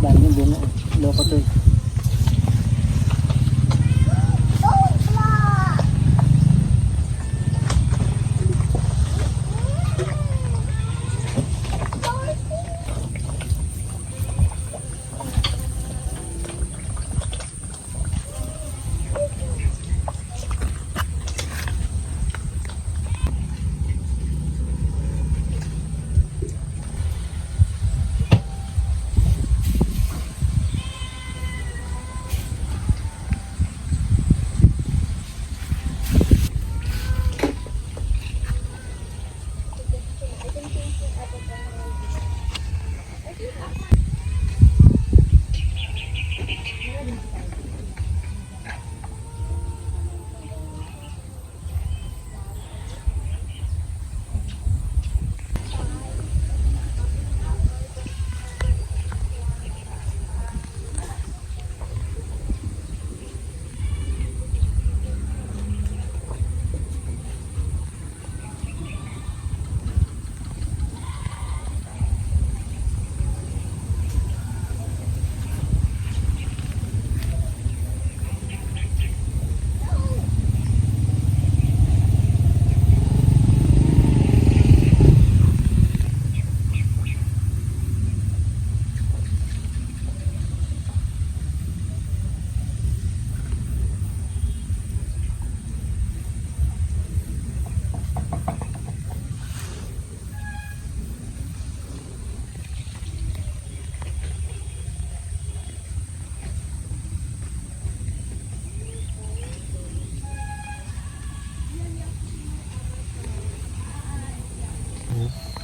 Dami yung bunga. Loko to eh.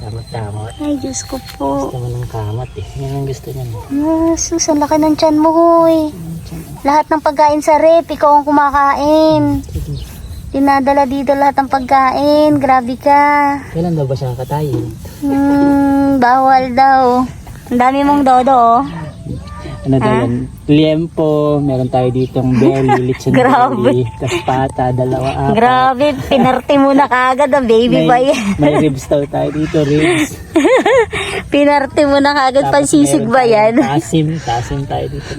Kamot-kamot. Ay, Diyos ko po. Gusto mo ng kamot eh. Yan ang gusto niya. Sus, ang laki ng tiyan mo, hoy. Lahat ng pagkain sa rep, ikaw ang kumakain. Dinadala dito lahat ng pagkain. Grabe ka. Kailan daw ba siya katayin? Bawal daw. Ang dami mong dodo, oh. Ano daw yan? Liempo, meron tayo ditong belly, lechon Grabe. belly, kaspata, dalawa, apat. Grabe, pinarte mo na kagad ang baby pa yan. May ribs daw tayo dito, ribs. Pinarte mo na kagad, pansisig ba yan? Tasim tayo dito.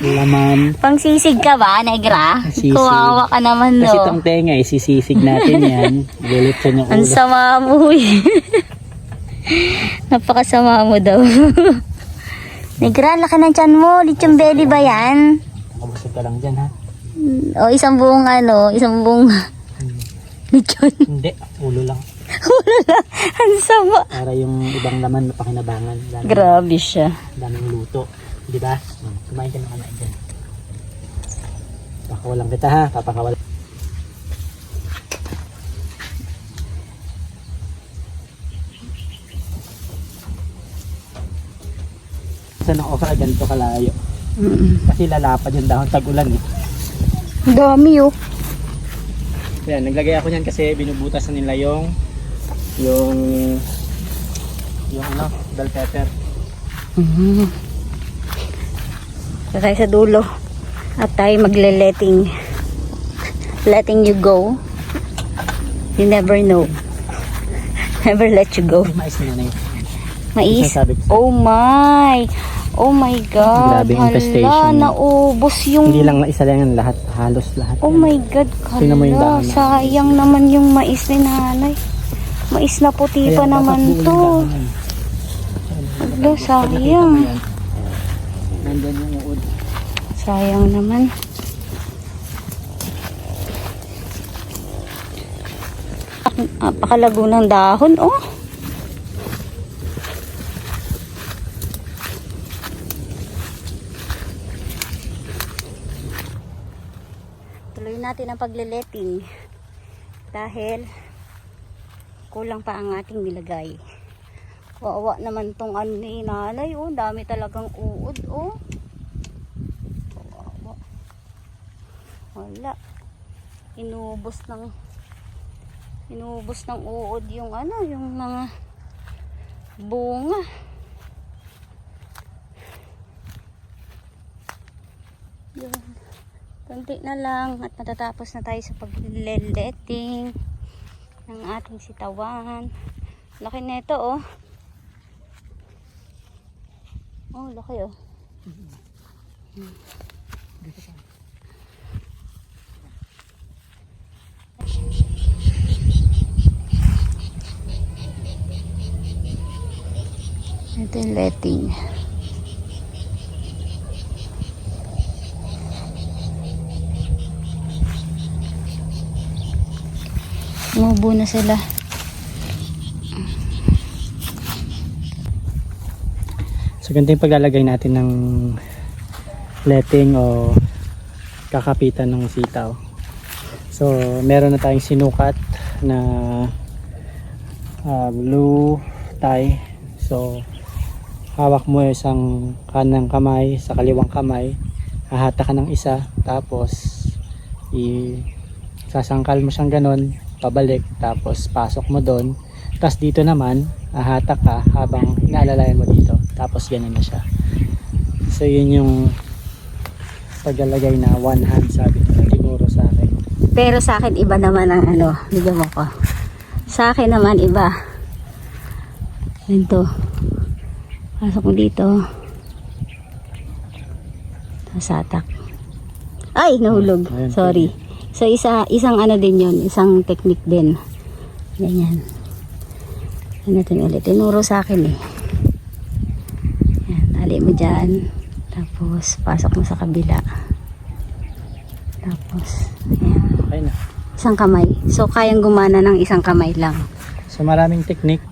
Laman. Pangsisig ka ba, negra? Sisig. Kuwawa ka naman, no? Kasi itong tenga, isisisig natin yan. Lilipson yung Ang ulo. sama mo, eh. Napakasama mo daw. Negra, laki ng tiyan mo. Lechon belly ba yan? Kabusog ka lang dyan, ha? O isang buong isang buong lechon. Hindi, ulo lang. Wala lang. Ang sama. Para yung ibang laman mapakinabangan. Grabe siya. Daming luto. Di ba? Kumain ka na kanain dyan. Pakawalan kita, ha? Papakawalan. Sa ng okra, ganito kalayo. Kasi lalapad yung dahon tag-ulan eh. Ang dami, oh. Ayan, naglagay ako niyan kasi binubutas na nila yung ano, bell pepper. So tayo sa dulo. At tayo letting you go. You never know. Never let you go. Mais na yun. Mais. Sasabi ko. Oh my God. Grabe infestation. Hala, naubos yung... Hindi lang isa lang yan, lahat, halos lahat. Oh yan. my God. Tingnan mo yung Hala, dahon na. sayang naman yung mais ni nanay. Mais na puti Kaya pa dapat naman buo yung to. dahon yan. Hala, Pag nakita sayang. mo yan, nandyan yung uod. Sayang naman. Napakalago ng dahon, oh. Tuloy natin ang pagleleting dahil kulang pa ang ating nilagay. Wawa naman tong ano ni nanay, oh. Dami talagang uod, oh. Wawa. Wala. Inubos ng uod yung ano, yung mga bunga. Yun. Kunti na lang at matatapos na tayo sa pagleleting ng ating sitawan. Laki nito, oh. Oh, laki oh. Ito yung letting. Umubo na sila. So ganito yung paglalagay natin ng letting o kakapitan ng sitaw. So meron na tayong sinukat na blue tie. So hawak mo isang kanang kamay sa kaliwang kamay, hahata ka ng isa, tapos sasangkal mo siyang ganon pabalik, tapos pasok mo doon, tapos dito naman hahata ka habang inaalalayan mo dito, tapos ganun na siya. So yun yung paglalagay na one hand, sabi nila, siguro sa akin. Pero sa akin iba naman ang ano, bigyan mo ko. Sa akin naman iba. Ganito. Pasok mo dito. Tapos atak. Ay, nahulog. Ayun, Sorry. So isang ano din yun, isang technique din. Ganyan. Ano natin ulit. Tinuro sa akin eh. Yan, ali mo dyan. Tapos pasok mo sa kabila. Tapos, ayan. Okay na. Isang kamay. So kayang gumana ng isang kamay lang. So maraming technique,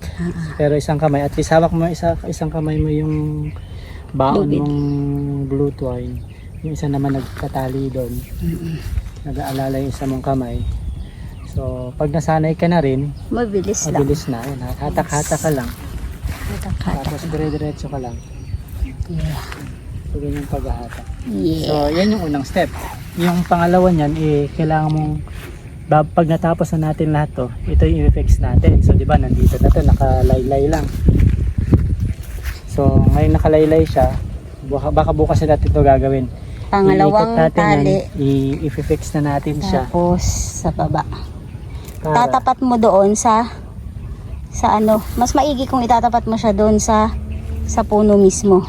pero isang kamay, at least hawak mo isang kamay mo yung baon Lubid. mong blue twine. Yung isa naman nagkatali doon. Nag-aalala yung isa mong kamay. So pag nasanay ka na rin, Mabilis lang. mabilis na. Yun, hatak-hatak ka lang. Hatak-hatak. Tapos dire-diretso ka lang. Yeah. So ganyan yung paghahatak. Yeah. So yan yung unang step. Yung pangalawa niyan, kailangan mong pag natapos na natin lahat to, ito yung i-fix natin. So di ba nandito na to, nakalaylay lang. So ngayon nakalaylay siya, baka bukas na natin ito gagawin. Pangalawang Iikot natin tali. yan, i-fix na natin siya. Tapos sa baba. Para- Tatapat mo doon sa ano. Mas maigi kung itatapat mo siya doon sa puno mismo.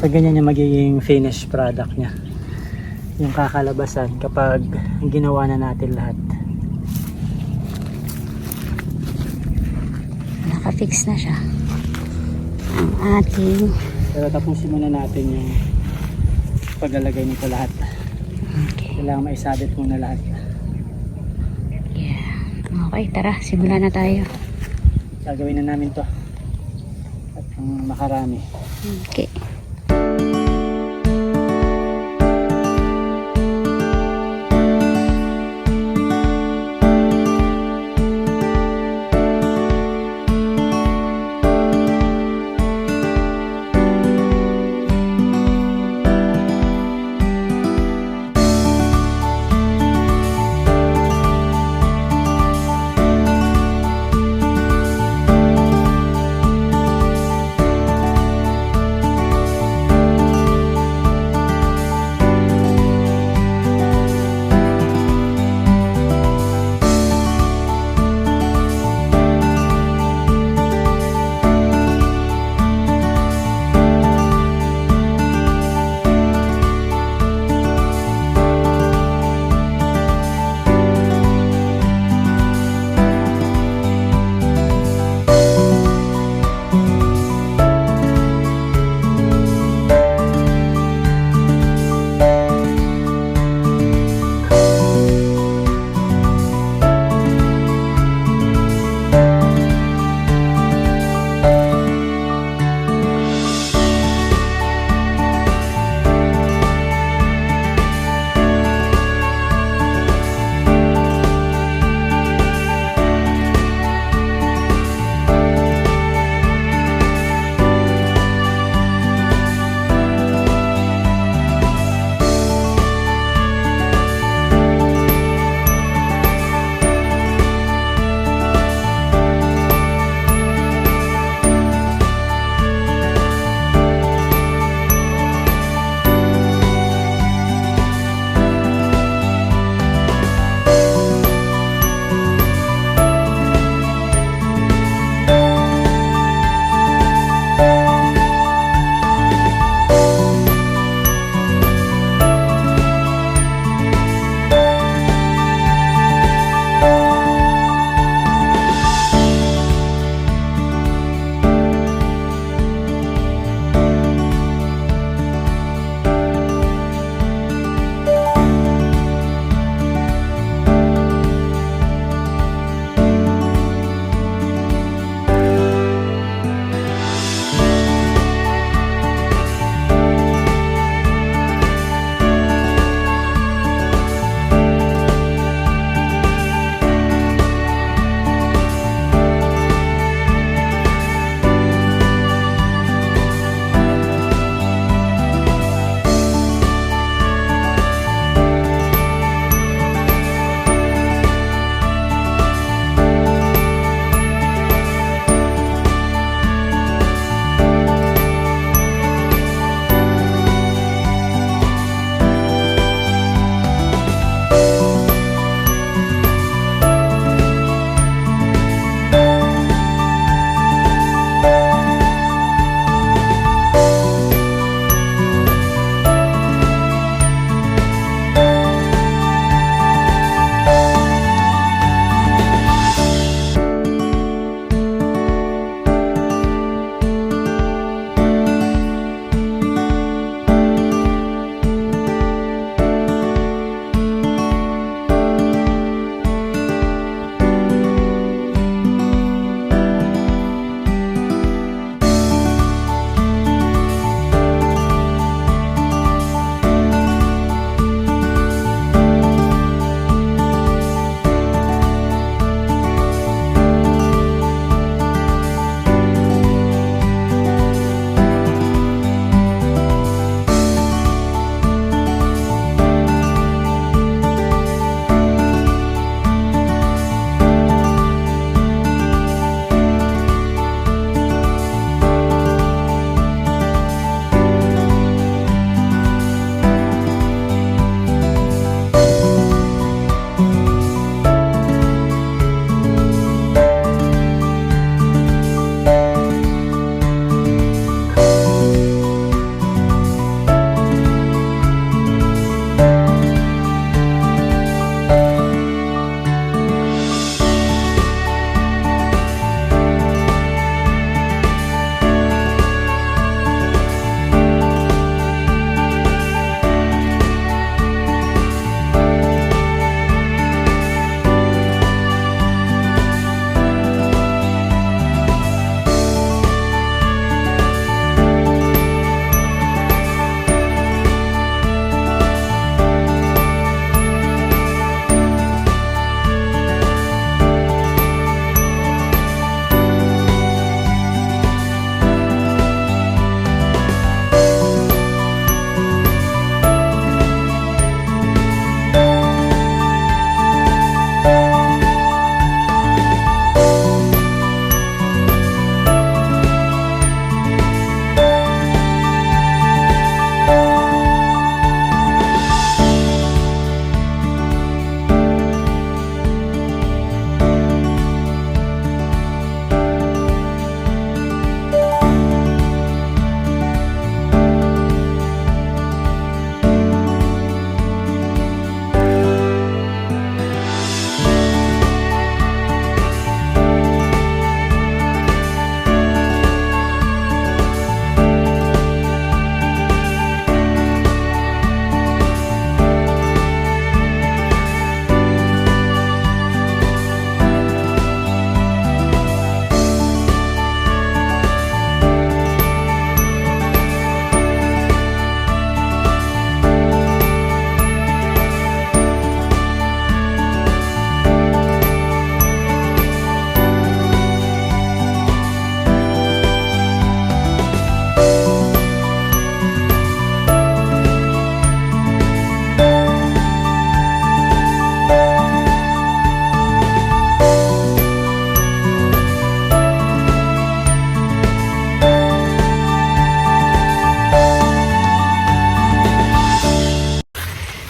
So ganyan yung magiging finished product niya, yung kakalabasan kapag ginawa na natin lahat. Naka-fix na siya. Ang ating Pero tapusin muna natin yung paglalagay nito lahat. Kailangan maisabit muna lahat. yeah. Okay, tara. Simulan na tayo. Gagawin na namin to at makarami. Okay.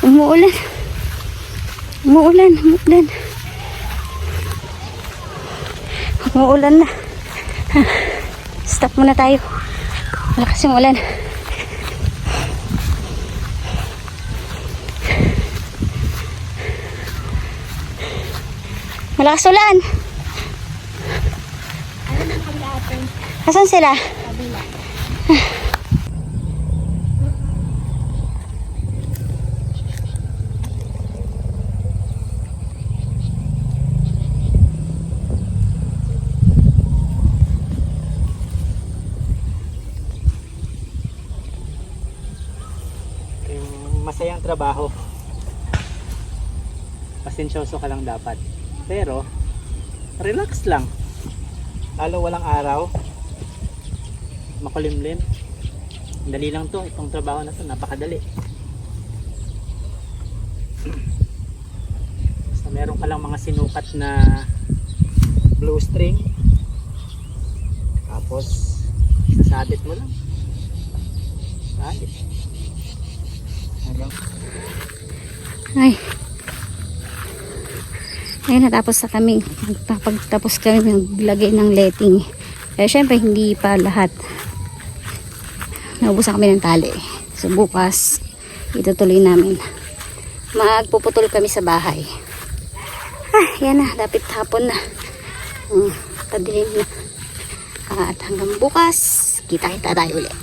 Umuulan. Umuulan, umuulan. Umuulan na. Stop muna tayo. Malakas yung ulan. Malakas ulan. Asan sila? Masayang trabaho. Pasensyoso ka lang dapat. Pero relax lang. Lalo walang araw. Makulimlim. Dali lang to. Itong trabaho na to, napakadali. Basta meron ka lang mga sinukat na blue string. Tapos sasabit mo lang. Sabit. Ay. Ayun, natapos na kami. Pagtapos kami naglagay ng letting. Eh, syempre, hindi pa lahat. Naubusan kami ng tali. So, bukas, itutuloy namin. Magpuputol kami sa bahay. Yan na. Dapit hapon na. Padilim na. At hanggang bukas, kita-kita tayo ulit.